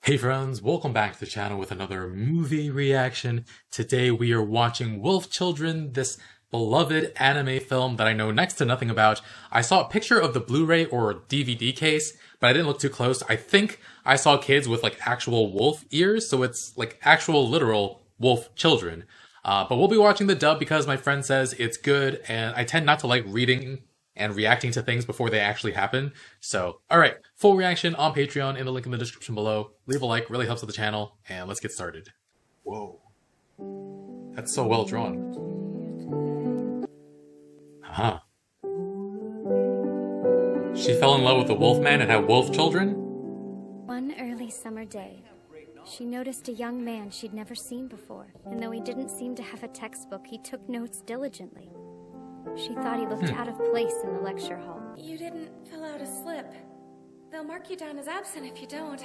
Hey friends, welcome back to the channel with another movie reaction. Today we are watching Wolf Children, this beloved anime film that I know next to nothing about. I saw a picture of the Blu-ray or DVD case, but I didn't look too close. I think I saw kids with like actual wolf ears, so it's like actual literal wolf children. But we'll be watching the dub because my friend says it's good, and I tend not to like reading and reacting to things before they actually happen. So, alright, full reaction on Patreon in the link in the description below. Leave a like, really helps with the channel, and let's get started. Whoa. That's so well drawn. Huh. She fell in love with the wolfman and had wolf children? One early summer day, she noticed a young man she'd never seen before, and though he didn't seem to have a textbook, he took notes diligently. She thought he looked out of place in the lecture hall. You didn't fill out a slip. They'll mark you down as absent if you don't.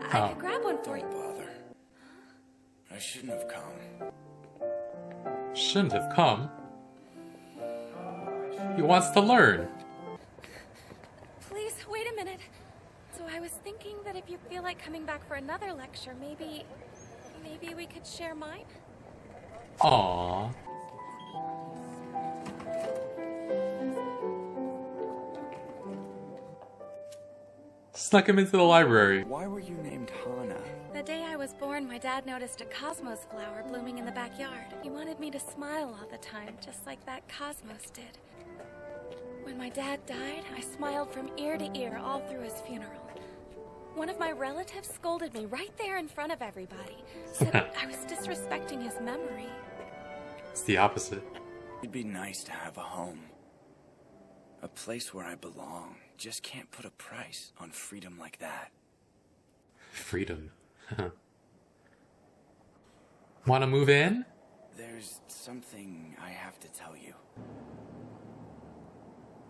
I could grab one for you. Don't bother. I shouldn't have come. Shouldn't have come. He wants to learn. Please, wait a minute. So I was thinking that if you feel like coming back for another lecture, maybe we could share mine? Aww. Snuck him into the library. Why were you named Hana? The day I was born, my dad noticed a cosmos flower blooming in the backyard. He wanted me to smile all the time, just like that cosmos did. When my dad died, I smiled from ear to ear all through his funeral. One of my relatives scolded me right there in front of everybody. Said I was disrespecting his memory. It's the opposite. It'd be nice to have a home. A place where I belong. Just can't put a price on freedom like that. Freedom. Wanna move in? There's something I have to tell you.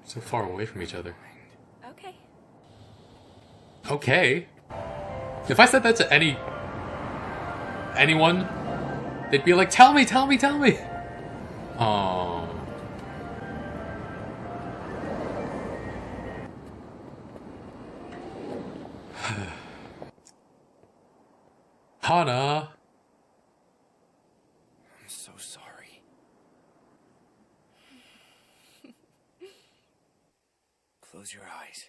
So far away from each other. Okay. Okay. If I said that to anyone, they'd be like, tell me, tell me, tell me. Oh. Hana. I'm so sorry. Close your eyes.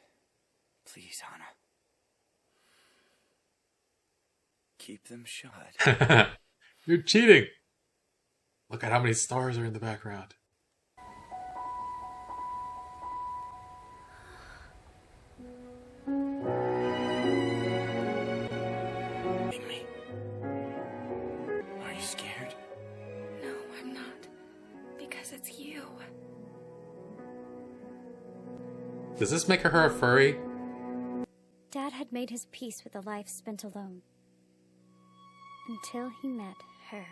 Please, Hana. Keep them shut. You're cheating. Look at how many stars are in the background. Me. Are you scared? No, I'm not. Because it's you. Does this make her a furry? Dad had made his peace with a life spent alone. Until he met her.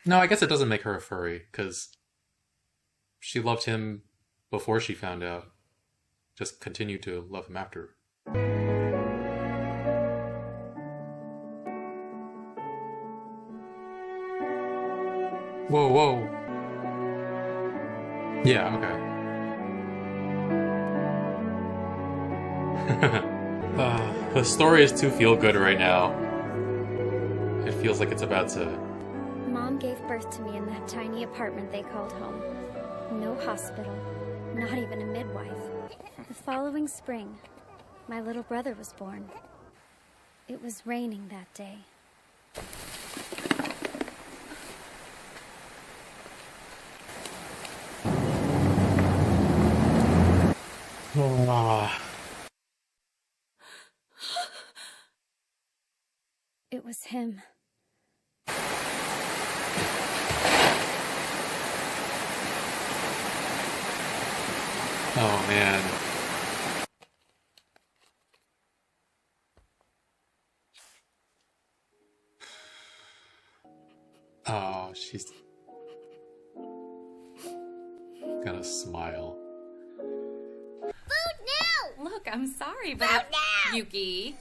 No, I guess it doesn't make her a furry, because she loved him before she found out. Just continued to love him after. Whoa, whoa. Yeah, okay. The story is too feel good right now. It feels like it's about to... Mom gave birth to me in that tiny apartment they called home. No hospital, not even a midwife. The following spring, my little brother was born. It was raining that day. It was him. Oh, man. Oh, she's gonna smile. Look, I'm sorry, but Yuki.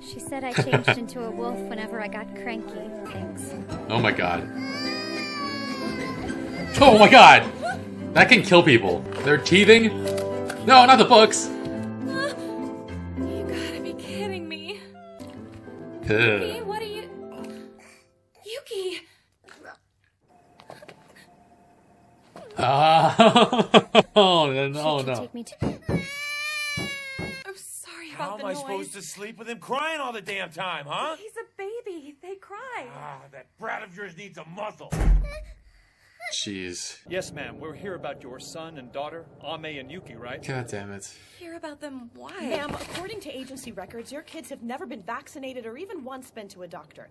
She said I changed into a wolf whenever I got cranky. Thanks. Oh my god. Oh my god! That can kill people. They're teething? No, not the books! Yuki, what are you... Yuki! Oh, no, Should you no. take me to... I'm sorry How about am the I noise. supposed to sleep with him crying all the damn time, huh? He's a baby. They cry. Ah, that brat of yours needs a muzzle. Jeez. Yes, ma'am. We're here about your son and daughter, Ame and Yuki, right? God damn it. Hear about them why? Ma'am, according to agency records, your kids have never been vaccinated or even once been to a doctor.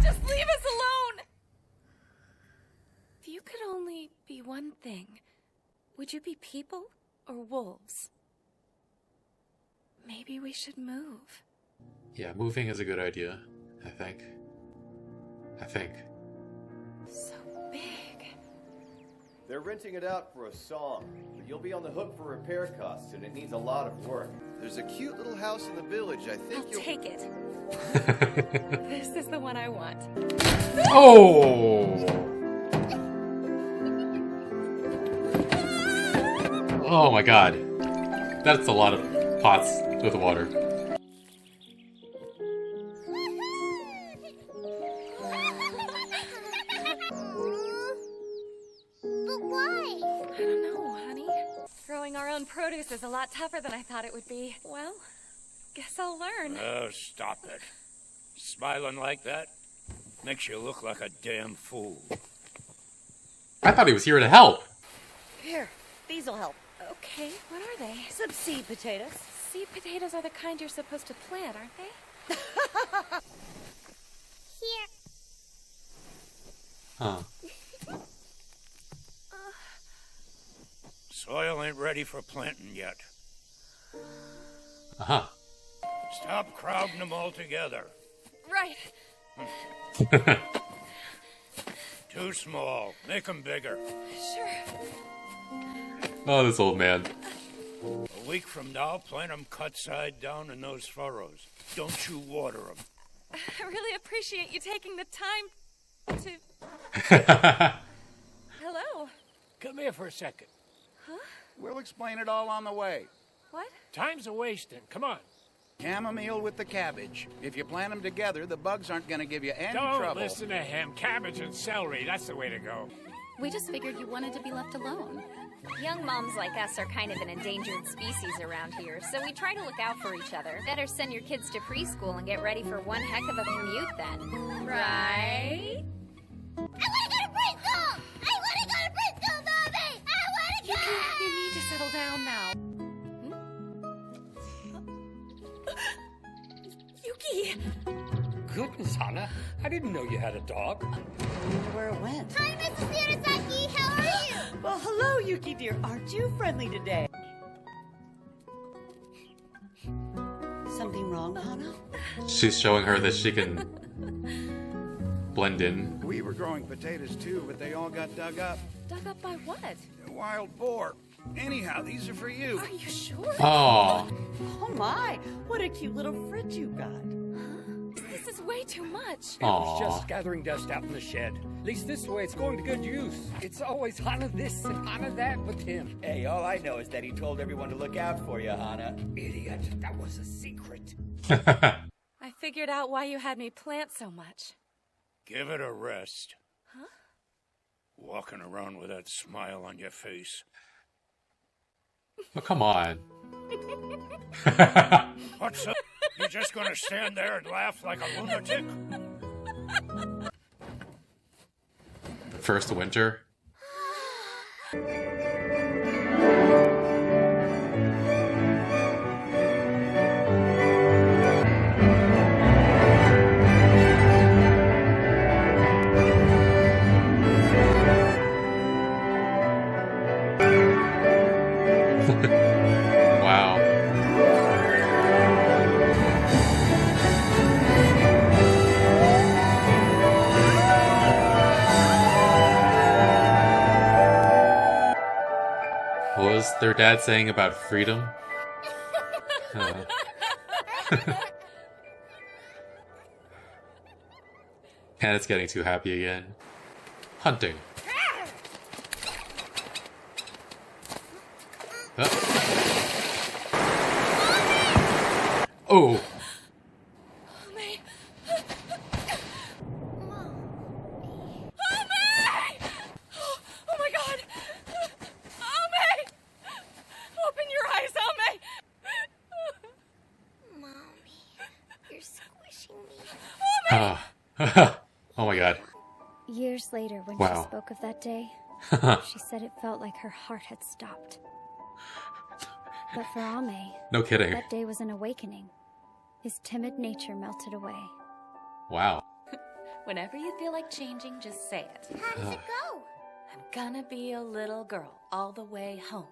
Just leave us alone! If you could only be one thing, would you be people or wolves? Maybe we should move. Yeah, moving is a good idea, I think. So big. They're renting it out for a song, but you'll be on the hook for repair costs, and it needs a lot of work. There's a cute little house in the village. I think I'll you'll... take it. This is the one I want. Oh! Oh my god. That's a lot of pots with water. But why? I don't know, honey. Growing our own produce is a lot tougher than I thought it would be. Well, guess I'll learn. Oh, stop it. Smiling like that makes you look like a damn fool. I thought he was here to help. Here, these'll help. Okay, what are they? Some seed potatoes. Seed potatoes are the kind you're supposed to plant, aren't they? Here. Huh. Soil ain't ready for planting yet. Uh-huh. Stop crowding them all together. Right. Too small. Make them bigger. Sure. Oh, this old man. A week from now, plant them cut side down in those furrows. Don't you water them. I really appreciate you taking the time to... Hello. Come here for a second. Huh? We'll explain it all on the way. What? Time's a wasting. Come on. Chamomile with the cabbage. If you plant them together, the bugs aren't going to give you any Don't trouble. listen to him. Cabbage and celery, that's the way to go. We just figured you wanted to be left alone. Young moms like us are kind of an endangered species around here, so we try to look out for each other. Better send your kids to preschool and get ready for one heck of a commute then. Right? I want to go to preschool! I want to go to preschool, Mommy! I want to go! You need to settle down now. Yuki! Goodness, Hana. I didn't know you had a dog. Where it went. Hi, Mrs. Murasaki! How are you? Well, hello, Yuki dear. Aren't you friendly today? Something wrong, Hana? She's showing her that she can blend in. We were growing potatoes too, but they all got dug up. Dug up by what? A wild boar. Anyhow, these are for you. Are you sure? Oh. Oh my, what a cute little fridge you got. This is way too much. It was Aw. just gathering dust out in the shed. At least this way it's going to good use. It's always Hana this and Hana that with him. Hey, all I know is that he told everyone to look out for you, Hana. Idiot. That was a secret. I figured out why you had me plant so much. Give it a rest. Huh? Walking around with that smile on your face. Oh, come on. What's up? You just gonna stand there and laugh like a lunatic? First winter. Wow. What was their dad saying about freedom? And it's getting too happy again. Hunting. Oh. May, Oh my god. Years later, when Wow. she spoke of that day, she said it felt like her heart had stopped. But for Ame, No kidding. that day was an awakening. His timid nature melted away. Wow. Whenever you feel like changing, just say it. How does it go? I'm gonna be a little girl all the way home.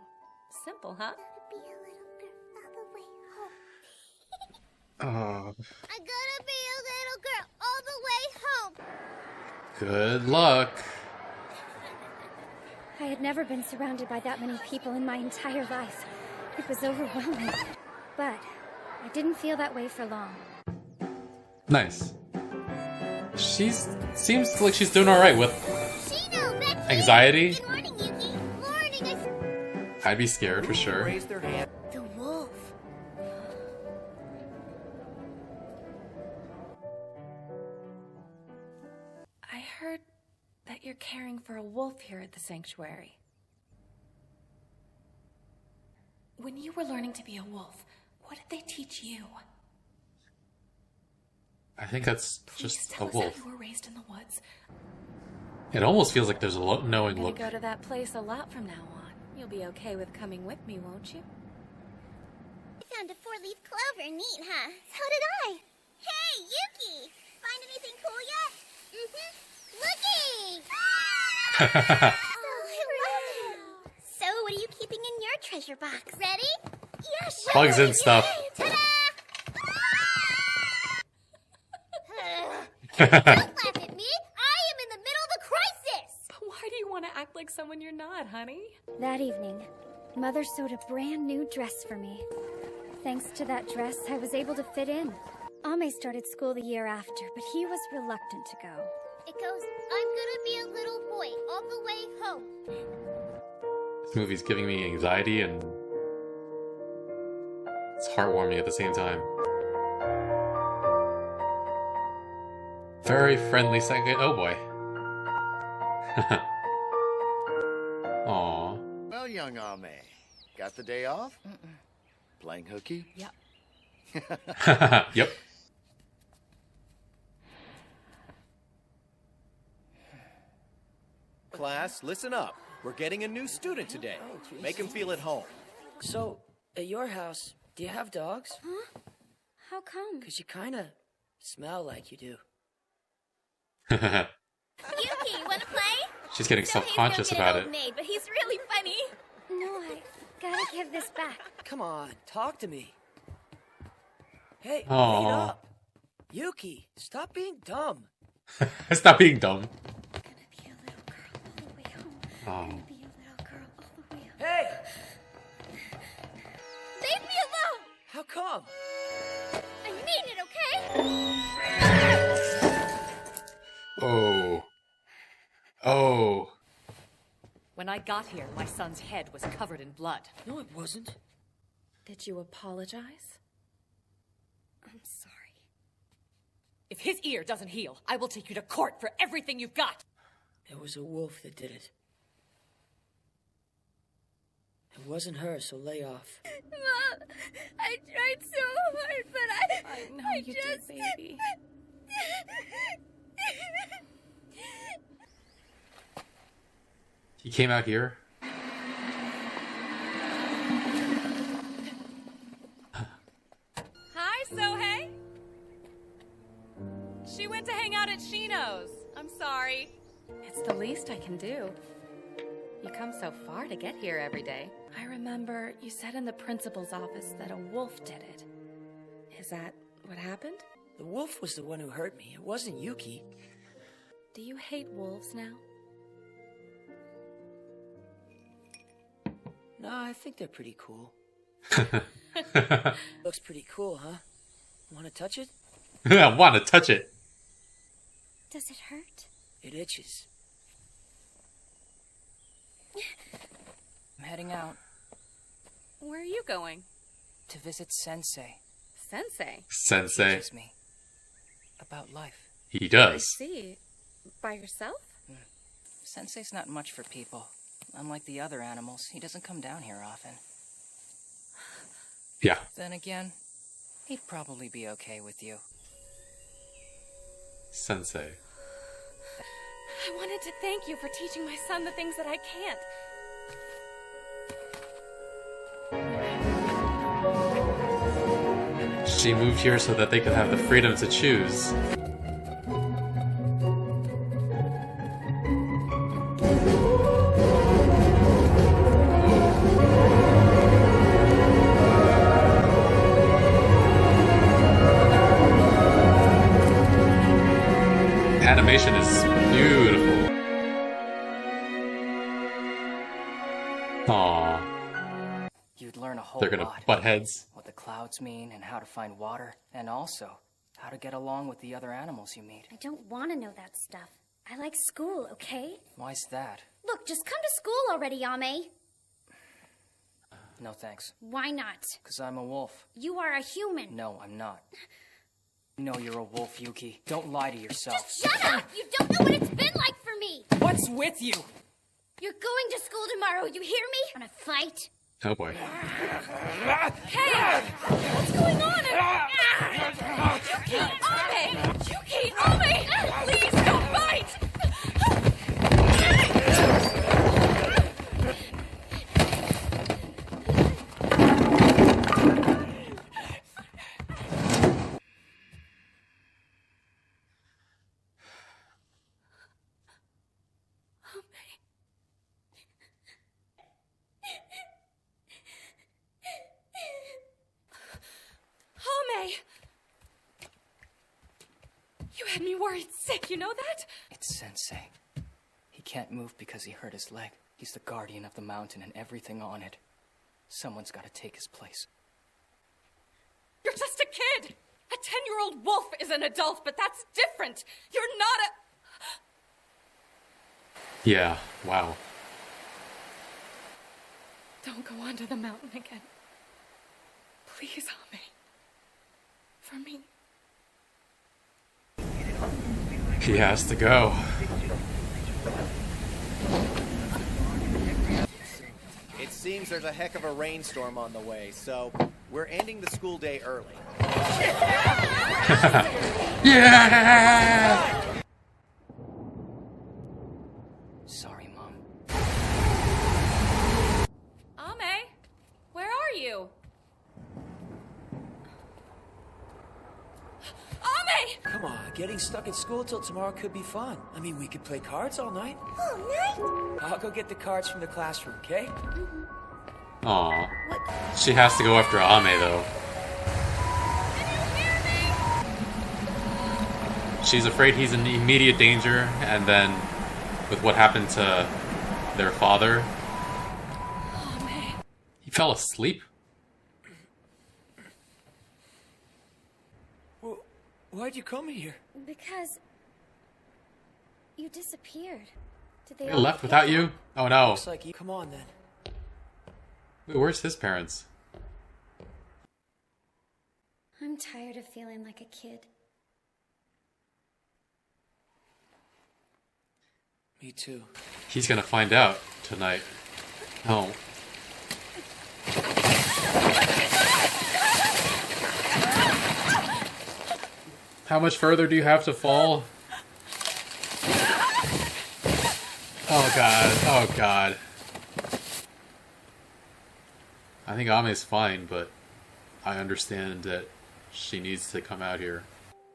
Simple, huh? Be a little girl all the way home. Oh, I'm gonna be a little girl all the way home. good luck. I had never been surrounded by that many people in my entire life. It was overwhelming. But I didn't feel that way for long. Nice. Seems like she's doing alright with anxiety. Good morning, Yuki. Morning. I'd be scared for sure. Raise their hand. The wolf. I heard that you're caring for a wolf here at the sanctuary. When you were learning to be a wolf, what did they teach you? I think that's Please just a tell us wolf. how you were raised in the woods. It almost feels like there's a knowing I'm look. gonna go to that place a lot from now on. You'll be okay with coming with me, won't you? I found a 4-leaf clover. Neat, huh? So did I. Hey, Yuki! Find anything cool yet? Looking! So, what are you keeping in your treasure box? Ready? Yeah, sure. Plugs in stuff. Ta-da! Don't laugh at me. I am in the middle of a crisis. But why do you want to act like someone you're not, honey? That evening, Mother sewed a brand new dress for me. Thanks to that dress, I was able to fit in. Ame started school the year after, but he was reluctant to go. It goes, I'm gonna be a little boy all the way home. This movie's giving me anxiety and it's heartwarming at the same time. Very friendly second. Oh boy. Aww. Well, young Ame, got the day off? Playing hooky? Yep. Yep. Class, listen up. We're getting a new student today. Make him feel at home. So, at your house, do you have dogs? Huh? How come? Because you kind of smell like you do. Yuki, wanna play? She's getting self-conscious about it. Maid, but he's really funny. No, I gotta give this back. Come on, talk to me. Hey, Aw. wait up. Yuki, stop being dumb. Stop being dumb. Oh. Hey, Leave me alone! how come? I mean it, okay? Oh. Oh. When I got here, my son's head was covered in blood. No, it wasn't. Did you apologize? I'm sorry. If his ear doesn't heal, I will take you to court for everything you've got. It was a wolf that did it. It wasn't her, so lay off. Mom, I tried so hard, but I know you did, baby. He came out here. Hi, Sohei. She went to hang out at Shino's. I'm sorry. It's the least I can do. You come so far to get here every day. I remember you said in the principal's office that a wolf did it. Is that what happened? The wolf was the one who hurt me. It wasn't Yuki. Do you hate wolves now? No, I think they're pretty cool. Looks pretty cool, huh? Want to touch it? I want to touch it. Does it hurt? It itches. I'm heading out Where are you going? to visit Sensei. Sensei. Sensei. Teaches me about life. He I does. see. By yourself? Sensei's not much for people. Unlike the other animals, he doesn't come down here often. Yeah. Then again, he'd probably be okay with you. Sensei. I wanted to thank you for teaching my son the things that I can't. She moved here so that they could have the freedom to choose. Animation is beautiful. Aww. You'd learn a whole They're gonna lot. butt heads. What the clouds mean and how to find water, and also how to get along with the other animals you meet. I don't want to know that stuff. I like school, okay? Why's that? Look, just come to school already, Ame. No thanks. Why not? 'Cause I'm a wolf. You are a human. No, I'm not. You know you're a wolf, Yuki. Don't lie to yourself. Just shut up! You don't know what it's been like for me! What's with you? You're going to school tomorrow, you hear me? Wanna fight? Oh boy. Hey! What's going on? Yuki! Ame! Please don't fight! Ame! You had me worried sick, you know that? It's Sensei. He can't move because he hurt his leg. He's the guardian of the mountain and everything on it. Someone's got to take his place. You're just a kid! A 10-year-old wolf is an adult, but that's different! You're not a... Yeah, wow. Don't go onto the mountain again. Please, Ame. For me. He has to go. It seems there's a heck of a rainstorm on the way, so we're ending the school day early. Yeah! Sorry, Mom. Ame, where are you? Ame! Come on, getting stuck at school till tomorrow could be fun. I mean, we could play cards all night. All night? I'll go get the cards from the classroom, okay? Aw. She has to go after Ame, though. She's afraid he's in immediate danger, and then with what happened to their father, he fell asleep. Well, why'd you come here? Because you disappeared. Did They all left get without out? you? Oh no. Looks like you. Come on then. Wait, where's his parents? I'm tired of feeling like a kid. Me too. He's gonna find out tonight. Oh. How much further do you have to fall? Oh god, oh god. I think Ame's fine, but I understand that she needs to come out here.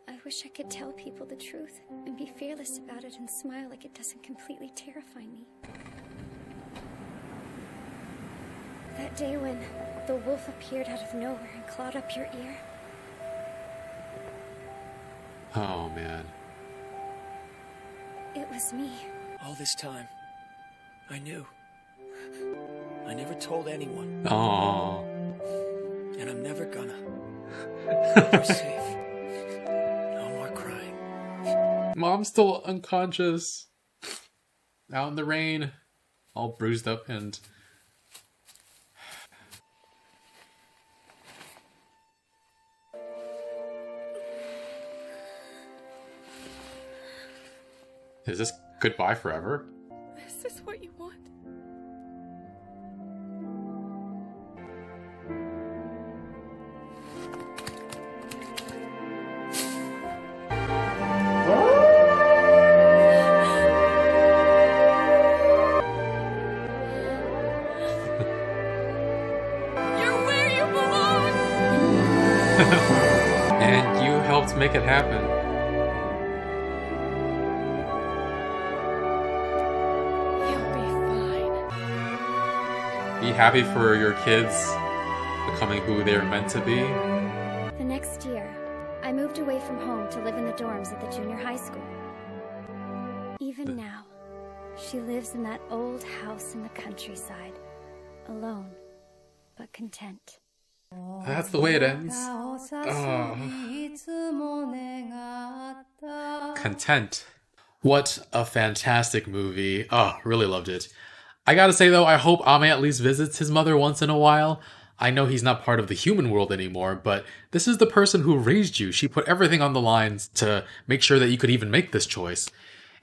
I wish I could tell people the truth and be fearless about it and smile like it doesn't completely terrify me. That day when the wolf appeared out of nowhere and clawed up your ear. Oh man. It was me. All this time, I knew. I never told anyone. Oh. And I'm never gonna. You're safe. No more crying. Mom's still unconscious. Out in the rain. All bruised up and... Is this goodbye forever? Is this what you want? And you helped make it happen. You'll be fine. Be happy for your kids becoming who they're meant to be. The next year, I moved away from home to live in the dorms at the junior high school. Even now, she lives in that old house in the countryside, alone, but content. That's the way it ends. Content. What a fantastic movie. Oh, really loved it. I gotta say though, I hope Ame at least visits his mother once in a while. I know he's not part of the human world anymore, but this is the person who raised you. She put everything on the lines to make sure that you could even make this choice.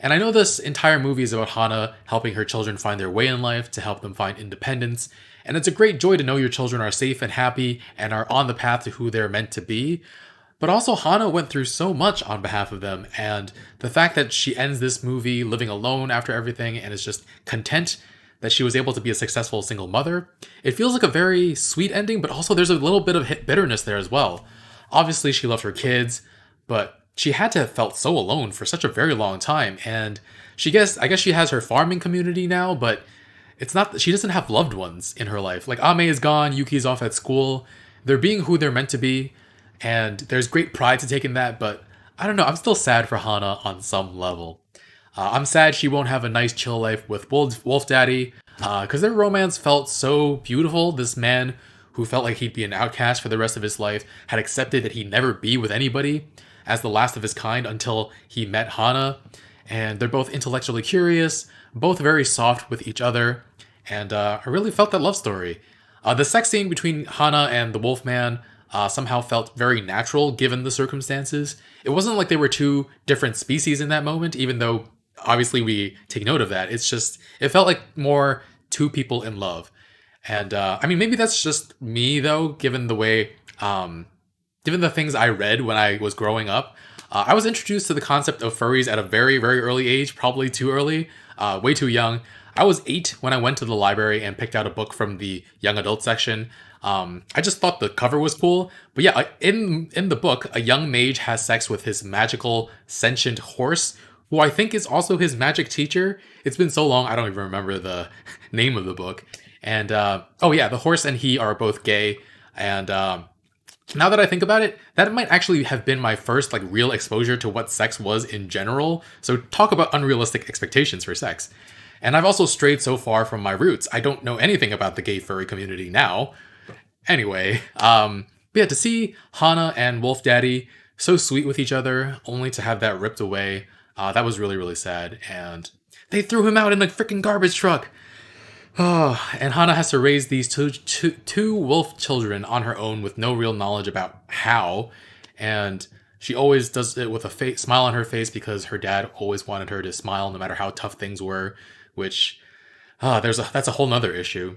And I know this entire movie is about Hana helping her children find their way in life, to help them find independence. And it's a great joy to know your children are safe and happy and are on the path to who they're meant to be. But also Hana went through so much on behalf of them, and the fact that she ends this movie living alone after everything and is just content that she was able to be a successful single mother, it feels like a very sweet ending, but also there's a little bit of bitterness there as well. Obviously she loved her kids, but she had to have felt so alone for such a very long time, and I guess she has her farming community now, but it's not that she doesn't have loved ones in her life. Like Ame is gone, Yuki's off at school, they're being who they're meant to be, and there's great pride to take in that, but I don't know, I'm still sad for Hana on some level. I'm sad she won't have a nice chill life with Wolf Daddy, because their romance felt so beautiful. This man who felt like he'd be an outcast for the rest of his life had accepted that he'd never be with anybody as the last of his kind until he met Hana. And they're both intellectually curious, both very soft with each other, and I really felt that love story. The sex scene between Hana and the Wolfman somehow felt very natural given the circumstances. It wasn't like they were two different species in that moment, even though obviously we take note of that. It's just, it felt like more two people in love. And I mean, maybe that's just me though, given the way, given the things I read when I was growing up. I was introduced to the concept of furries at a very, very early age, probably too early, way too young. I was 8 when I went to the library and picked out a book from the young adult section. I just thought the cover was cool. But yeah, in the book, a young mage has sex with his magical sentient horse, who I think is also his magic teacher. It's been so long, I don't even remember the name of the book. And oh yeah, the horse and he are both gay. And now that I think about it, that might actually have been my first like real exposure to what sex was in general. So talk about unrealistic expectations for sex. And I've also strayed so far from my roots. I don't know anything about the gay furry community now. Anyway, yeah, to see Hana and Wolf Daddy so sweet with each other, only to have that ripped away, that was really, really sad. And they threw him out in a freaking garbage truck. Oh, and Hana has to raise these two wolf children on her own with no real knowledge about how. And she always does it with a smile on her face because her dad always wanted her to smile no matter how tough things were, which that's a whole nother issue.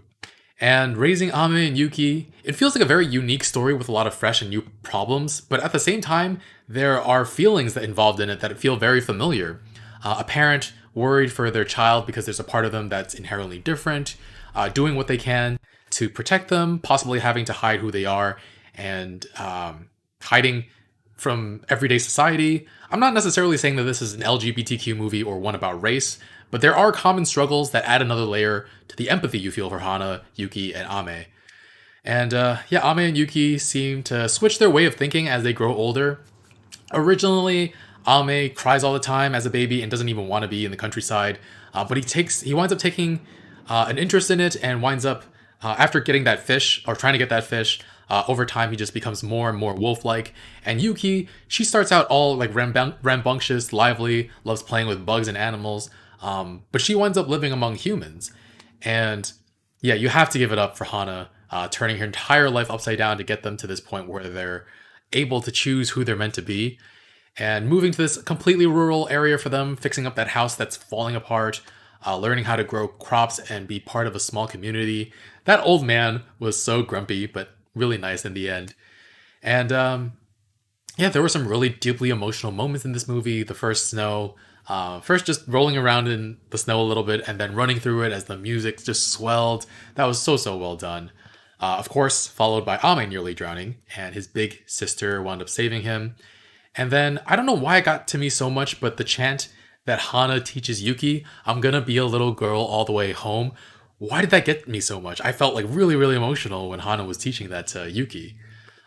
And raising Ame and Yuki, it feels like a very unique story with a lot of fresh and new problems, but at the same time, there are feelings that involved in it that feel very familiar. A parent worried for their child because there's a part of them that's inherently different, doing what they can to protect them, possibly having to hide who they are, and hiding from everyday society. I'm not necessarily saying that this is an LGBTQ movie or one about race, but there are common struggles that add another layer to the empathy you feel for Hana, Yuki, and Ame. And yeah, Ame and Yuki seem to switch their way of thinking as they grow older. Originally, Ame cries all the time as a baby and doesn't even want to be in the countryside, but he winds up taking an interest in it and winds up, after getting that fish, or trying to get that fish, over time he just becomes more and more wolf-like. And Yuki, she starts out all like rambunctious, lively, loves playing with bugs and animals, but she winds up living among humans. And yeah, you have to give it up for Hana, turning her entire life upside down to get them to this point where they're able to choose who they're meant to be. And moving to this completely rural area for them, fixing up that house that's falling apart, learning how to grow crops and be part of a small community. That old man was so grumpy, but really nice in the end. And yeah, there were some really deeply emotional moments in this movie. The first snow, first just rolling around in the snow a little bit and then running through it as the music just swelled. That was so well done. Of course, followed by Ame nearly drowning, and his big sister wound up saving him. And then, I don't know why it got to me so much, but the chant that Hana teaches Yuki, I'm gonna be a little girl all the way home. Why did that get me so much? I felt like really, really emotional when Hana was teaching that to Yuki.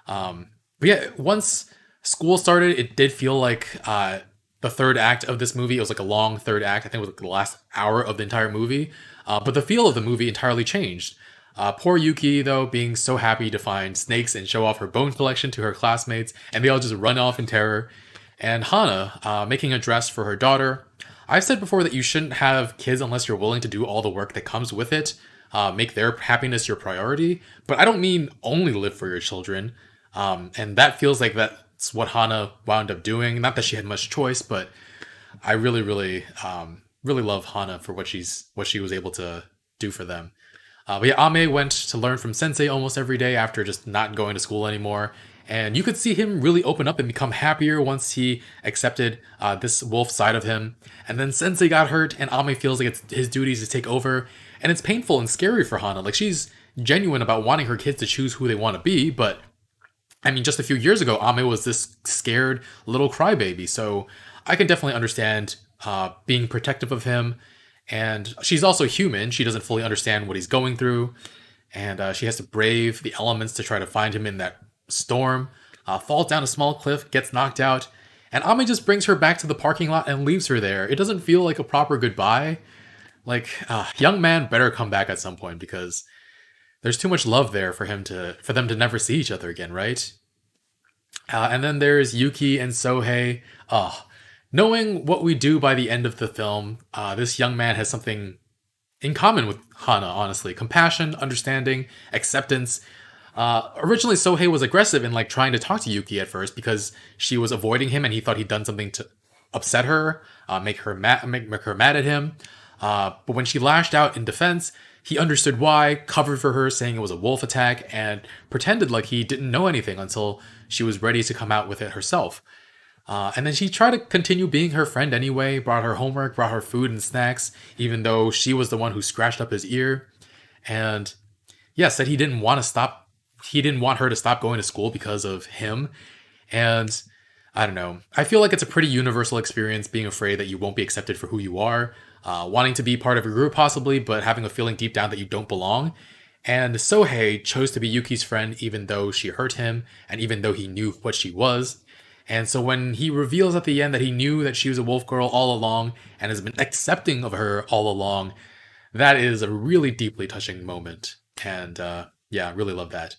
But yeah, once school started, it did feel like the third act of this movie. It was like a long third act. I think it was like the last hour of the entire movie. But the feel of the movie entirely changed. Poor Yuki, though, being so happy to find snakes and show off her bone collection to her classmates, and they all just run off in terror. And Hana, making a dress for her daughter. I've said before that you shouldn't have kids unless you're willing to do all the work that comes with it. Make their happiness your priority. But I don't mean only live for your children. And that feels like that's what Hana wound up doing. Not that she had much choice, but I really, really, really love Hana for what she was able to do for them. But yeah, Ame went to learn from Sensei almost every day after just not going to school anymore. And you could see him really open up and become happier once he accepted this wolf side of him. And then Sensei got hurt, and Ame feels like it's his duties to take over. And it's painful and scary for Hana. Like, she's genuine about wanting her kids to choose who they want to be, but I mean, just a few years ago, Ame was this scared little crybaby. So I can definitely understand being protective of him. And she's also human. She doesn't fully understand what he's going through. And she has to brave the elements to try to find him in that storm. Falls down a small cliff, gets knocked out. And Ame just brings her back to the parking lot and leaves her there. It doesn't feel like a proper goodbye. Like, young man better come back at some point, because there's too much love there for them to never see each other again, right? And then there's Yuki and Sohei. Knowing what we do by the end of the film, this young man has something in common with Hana, honestly. Compassion, understanding, acceptance. Originally, Sohei was aggressive in like trying to talk to Yuki at first because she was avoiding him and he thought he'd done something to upset her, make her mad at him. But when she lashed out in defense, he understood why, covered for her, saying it was a wolf attack, and pretended like he didn't know anything until she was ready to come out with it herself. And then she tried to continue being her friend anyway, brought her homework, brought her food and snacks, even though she was the one who scratched up his ear. And yeah, said he didn't want her to stop going to school because of him. And I don't know. I feel like it's a pretty universal experience, being afraid that you won't be accepted for who you are, wanting to be part of a group possibly, but having a feeling deep down that you don't belong. And Sohei chose to be Yuki's friend even though she hurt him, and even though he knew what she was. And so when he reveals at the end that he knew that she was a wolf girl all along and has been accepting of her all along, that is a really deeply touching moment. And yeah, really love that.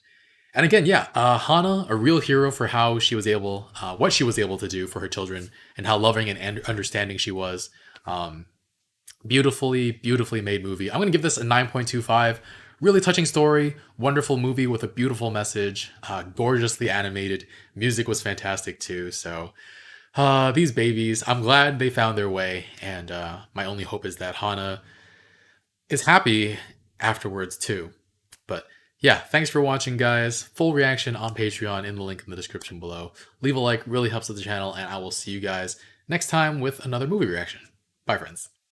And again, yeah, Hana, a real hero for how she was able, what she was able to do for her children, and how loving and understanding she was. Beautifully, beautifully made movie. I'm going to give this a 9.25. Really touching story, wonderful movie with a beautiful message, gorgeously animated. Music was fantastic too. So these babies, I'm glad they found their way. And my only hope is that Hana is happy afterwards too. But yeah, thanks for watching, guys. Full reaction on Patreon in the link in the description below. Leave a like, really helps with the channel, and I will see you guys next time with another movie reaction. Bye, friends.